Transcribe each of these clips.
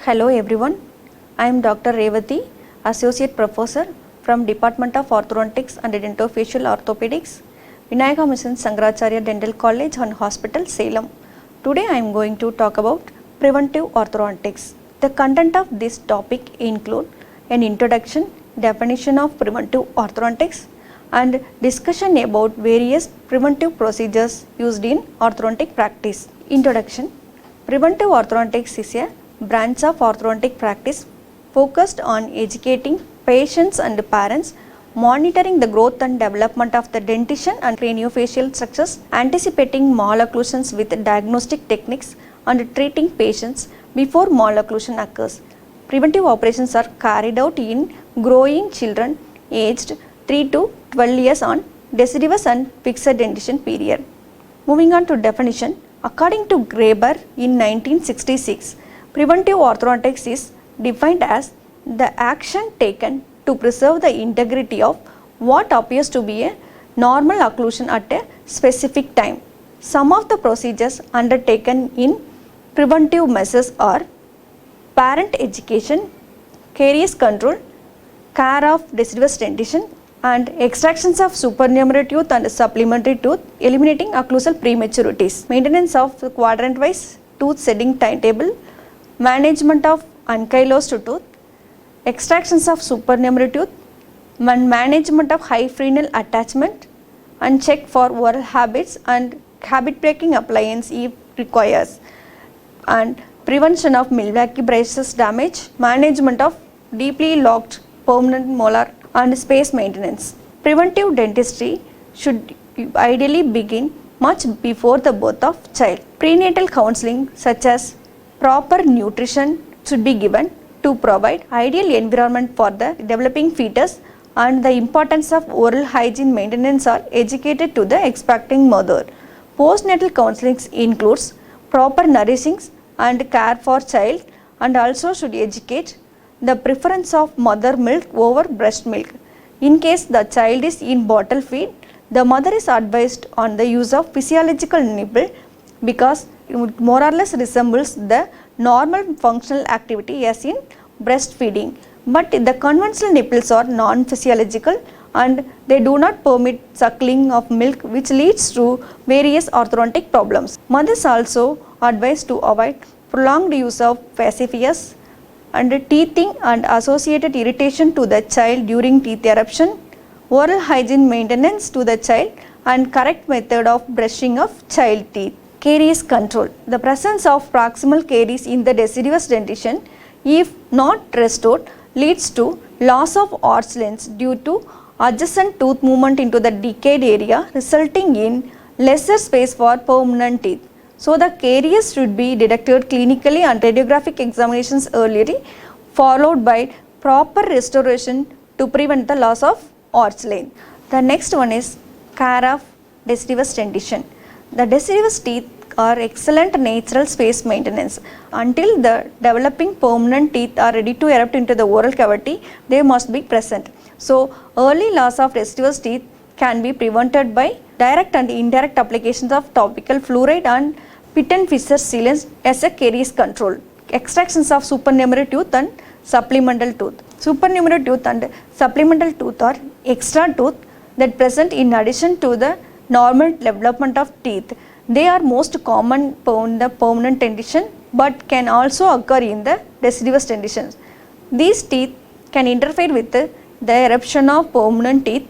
Hello everyone, I am Dr. Revathy, Associate Professor from Department of Orthodontics and Dentofacial Orthopedics, Vinayaka Mission Sankaracharya Dental College and Hospital, Salem. Today I am going to talk about Preventive Orthodontics. The content of this topic include an introduction, definition of Preventive Orthodontics, and discussion about various preventive procedures used in orthodontic practice. Introduction. Preventive Orthodontics is a branch of orthodontic practice focused on educating patients and parents, monitoring the growth and development of the dentition and craniofacial structures, anticipating malocclusions with diagnostic techniques, and treating patients before malocclusion occurs. Preventive operations are carried out in growing children aged 3 to 12 years on deciduous and fixed dentition period. Moving on to definition. According to Graeber in 1966, preventive orthodontics is defined as the action taken to preserve the integrity of what appears to be a normal occlusion at a specific time. Some of the procedures undertaken in preventive measures are parent education, caries control, care of deciduous dentition, and extractions of supernumerary tooth and supplementary tooth, eliminating occlusal prematurities, maintenance of quadrant-wise tooth setting timetable, management of ankylosed tooth, extractions of supernumerary tooth, management of high frenal attachment, and check for oral habits and habit breaking appliance if requires, and prevention of Milwaukee braces damage, management of deeply locked permanent molar and space maintenance. Preventive dentistry should ideally begin much before the birth of child. Prenatal counseling such as proper nutrition should be given to provide ideal environment for the developing fetus, and the importance of oral hygiene maintenance are educated to the expecting mother. Postnatal counseling includes proper nourishing and care for child, and also should educate the preference of mother milk over breast milk. In case the child is in bottle feed, the mother is advised on the use of physiological nipple because it more or less resembles the normal functional activity as in breastfeeding. But the conventional nipples are non-physiological and they do not permit suckling of milk, which leads to various orthodontic problems. Mothers also advised to avoid prolonged use of facetious and teething and associated irritation to the child during teeth eruption, oral hygiene maintenance to the child, and correct method of brushing of child teeth. Caries control. The presence of proximal caries in the deciduous dentition, if not restored, leads to loss of arch length due to adjacent tooth movement into the decayed area, resulting in lesser space for permanent teeth. So the caries should be detected clinically and radiographic examinations early, followed by proper restoration to prevent the loss of arch length. The next one is care of deciduous dentition. The deciduous teeth are excellent natural space maintenance. Until the developing permanent teeth are ready to erupt into the oral cavity, they must be present. So early loss of deciduous teeth can be prevented by direct and indirect applications of topical fluoride and pit and fissure sealants as a caries control. Extractions of supernumerary tooth and supplemental tooth. Supernumerary tooth and supplemental tooth are extra tooth that present in addition to the normal development of teeth. They are most common in the permanent dentition but can also occur in the deciduous dentition. These teeth can interfere with the eruption of permanent teeth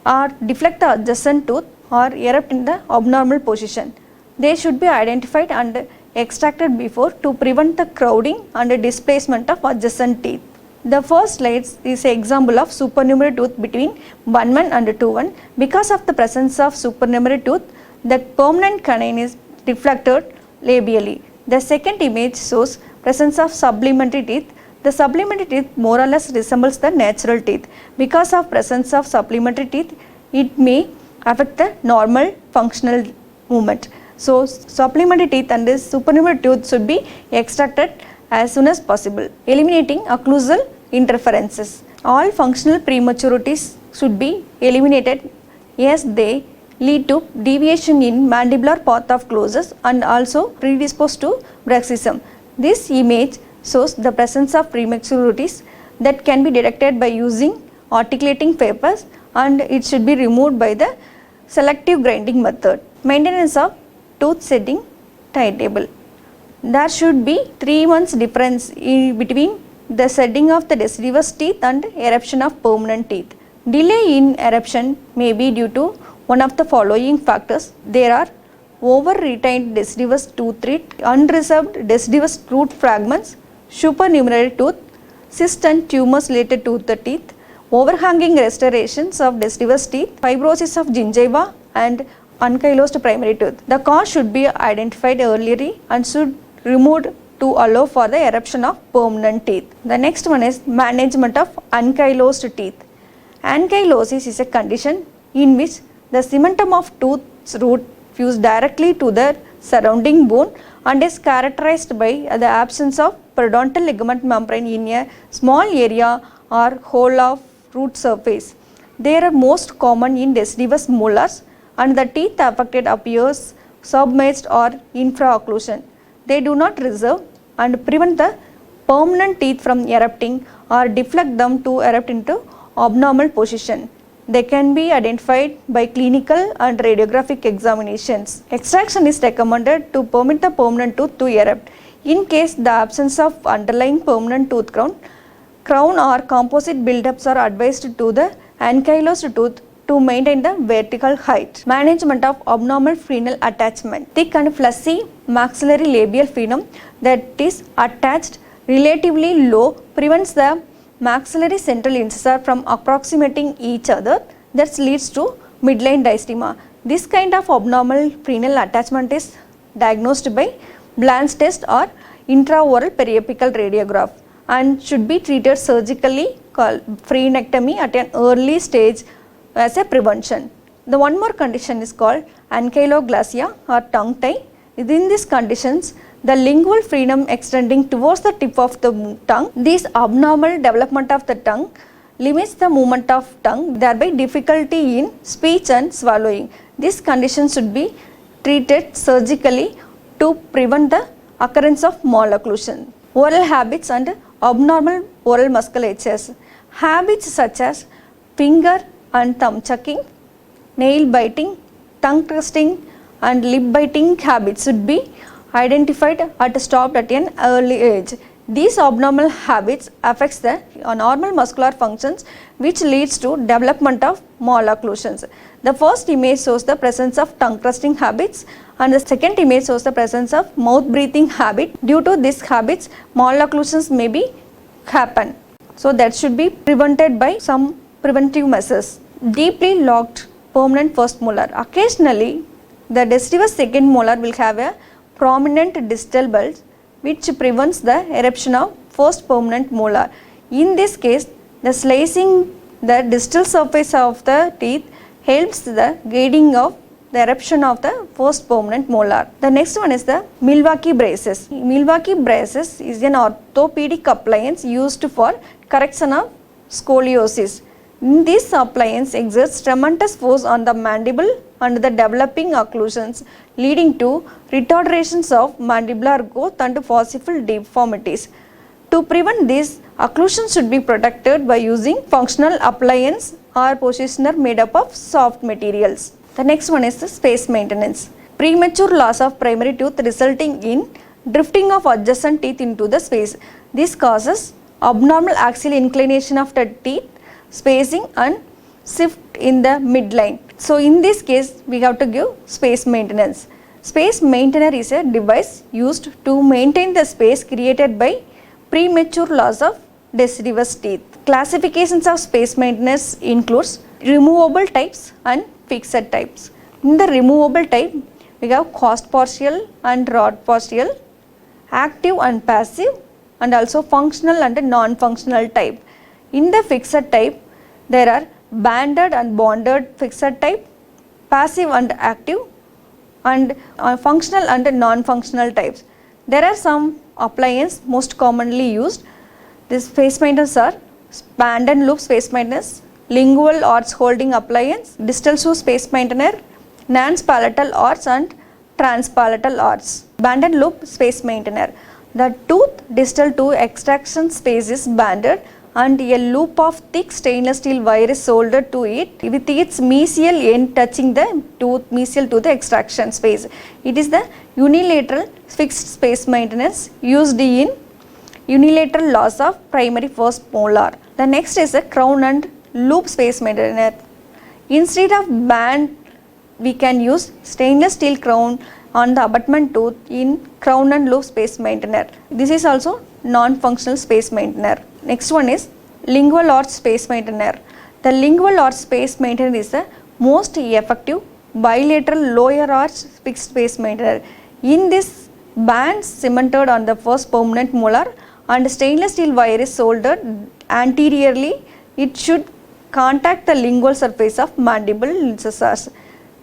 or deflect the adjacent tooth or erupt in the abnormal position. They should be identified and extracted before to prevent the crowding and displacement of adjacent teeth. The first slide is an example of supernumerary tooth between 1-1 and 2-1. Because of the presence of supernumerary tooth, the permanent canine is deflected labially. The second image shows presence of supplementary teeth. The supplementary teeth more or less resembles the natural teeth. Because of presence of supplementary teeth, it may affect the normal functional movement. So supplementary teeth and the supernumerary tooth should be extracted as soon as possible, eliminating occlusal interferences. All functional prematurities should be eliminated as they lead to deviation in mandibular path of closures and also predispose to bruxism. This image shows the presence of prematurity that can be detected by using articulating papers, and it should be removed by the selective grinding method. Maintenance of tooth setting timetable. There should be 3 months difference between the setting of the deciduous teeth and eruption of permanent teeth. Delay in eruption may be due to one of the following factors. There are over retained deciduous tooth root, unresolved deciduous root fragments, supernumerary tooth, cyst and tumors related to the teeth, overhanging restorations of deciduous teeth, fibrosis of gingiva and ankylosed primary tooth. The cause should be identified earlier and should removed to allow for the eruption of permanent teeth. The next one is management of ankylosed teeth. Ankylosis is a condition in which the cementum of tooth's root fuse directly to the surrounding bone and is characterized by the absence of periodontal ligament membrane in a small area or whole of root surface. They are most common in deciduous molars, and the teeth affected appears submerged or infraocclusion. They do not reserve and prevent the permanent teeth from erupting or deflect them to erupt into abnormal position. They can be identified by clinical and radiographic examinations. Extraction is recommended to permit the permanent tooth to erupt. In case the absence of underlying permanent tooth crown or composite buildups are advised to the ankylosed tooth to maintain the vertical height. Management of abnormal frenal attachment. Thick and fleshy maxillary labial frenum that is attached relatively low prevents the maxillary central incisor from approximating each other, that leads to midline diastema. This kind of abnormal frenal attachment is diagnosed by Blanch's test or intraoral periapical radiograph and should be treated surgically called frenectomy at an early stage as a prevention. The one more condition is called ankyloglasia or tongue tie. Within these conditions, the lingual frenum extending towards the tip of the tongue. This abnormal development of the tongue limits the movement of tongue, thereby difficulty in speech and swallowing. This condition should be treated surgically to prevent the occurrence of malocclusion. Oral habits and abnormal oral musculatures. Habits such as finger and thumb chucking, nail biting, tongue twisting and lip biting habits should be identified and stopped at an early age. These abnormal habits affects the normal muscular functions, which leads to development of malocclusions. The first image shows the presence of tongue twisting habits and the second image shows the presence of mouth breathing habit. Due to these habits, malocclusions may be happen. So that should be prevented by some preventive measures. Deeply locked permanent first molar. Occasionally, the deciduous second molar will have a prominent distal bulge which prevents the eruption of first permanent molar. In this case, the slicing the distal surface of the teeth helps the guiding of the eruption of the first permanent molar. The next one is the Milwaukee braces. Milwaukee braces is an orthopedic appliance used for correction of scoliosis. This appliance exerts tremendous force on the mandible and the developing occlusions, leading to retardations of mandibular growth and possible deformities. To prevent this, occlusion should be protected by using functional appliance or positioner made up of soft materials. The next one is the space maintenance. Premature loss of primary tooth resulting in drifting of adjacent teeth into the space. This causes abnormal axial inclination of the teeth, spacing and shift in the midline. So in this case, we have to give space maintenance. Space maintainer is a device used to maintain the space created by premature loss of deciduous teeth. Classifications of space maintenance includes removable types and fixed types. In the removable type, we have cost partial and rod partial, active and passive, and also functional and non-functional type. In the fixed type, there are banded and bonded fixed type, passive and active, and functional and non-functional types. There are some appliances most commonly used. These space maintenance are band and loop space maintenance, lingual arch holding appliance, distal shoe space maintainer, nance palatal arch and transpalatal arch. Band and loop space maintainer. The tooth distal to extraction space is banded and a loop of thick stainless steel wire is soldered to it with its mesial end touching the tooth mesial to the extraction space. It is the unilateral fixed space maintenance used in unilateral loss of primary first molar. The next is a crown and loop space maintenance. Instead of band, we can use stainless steel crown on the abutment tooth in crown and loop space maintainer. This is also non-functional space maintainer. Next one is lingual arch space maintainer. The lingual arch space maintainer is the most effective bilateral lower arch fixed space maintainer. In this, bands cemented on the first permanent molar and stainless steel wire is soldered anteriorly. It should contact the lingual surface of mandible incisors.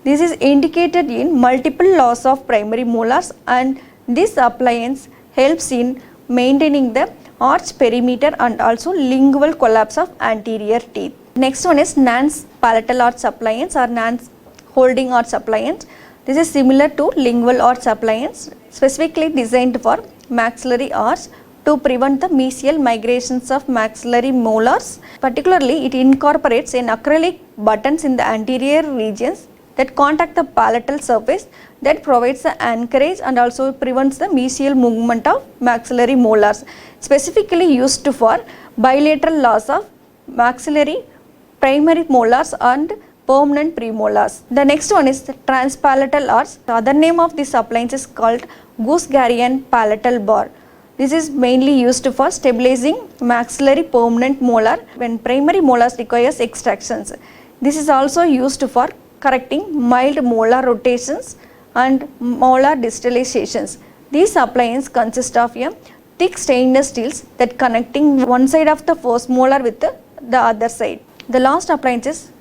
This is indicated in multiple loss of primary molars, and this appliance helps in maintaining the arch perimeter and also lingual collapse of anterior teeth. Next one is Nance palatal arch appliance or Nance holding arch appliance. This is similar to lingual arch appliance, specifically designed for maxillary arch to prevent the mesial migrations of maxillary molars. Particularly, it incorporates an acrylic buttons in the anterior regions that contact the palatal surface that provides the anchorage and also prevents the mesial movement of maxillary molars, specifically used for bilateral loss of maxillary primary molars and permanent premolars. The next one is the transpalatal arch. The other name of this appliance is called Goose-Garrian palatal bar. This is mainly used for stabilizing maxillary permanent molar when primary molars requires extractions. This is also used for correcting mild molar rotations and molar distalizations. These appliances consist of a thick stainless steels that connecting one side of the first molar with the other side. The last appliance is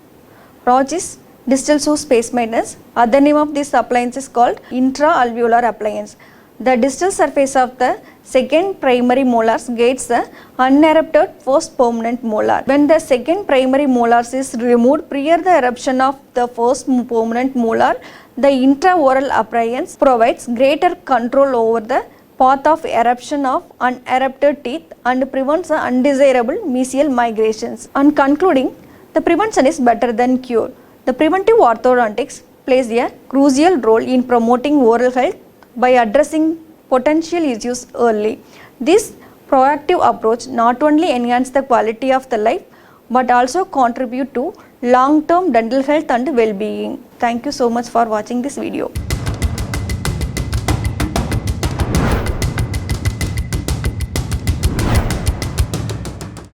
Rogers distal shoe space maintenance. Other name of this appliance is called intra-alveolar appliance. The distal surface of the second primary molars gates the unerupted first permanent molar. When the second primary molars is removed prior the eruption of the first permanent molar, the intraoral appliance provides greater control over the path of eruption of unerupted teeth and prevents the undesirable mesial migrations. On concluding, the prevention is better than cure. The preventive orthodontics plays a crucial role in promoting oral health by addressing potential issues early. This proactive approach not only enhances the quality of the life but also contribute to long-term dental health and well-being. Thank you so much for watching this video.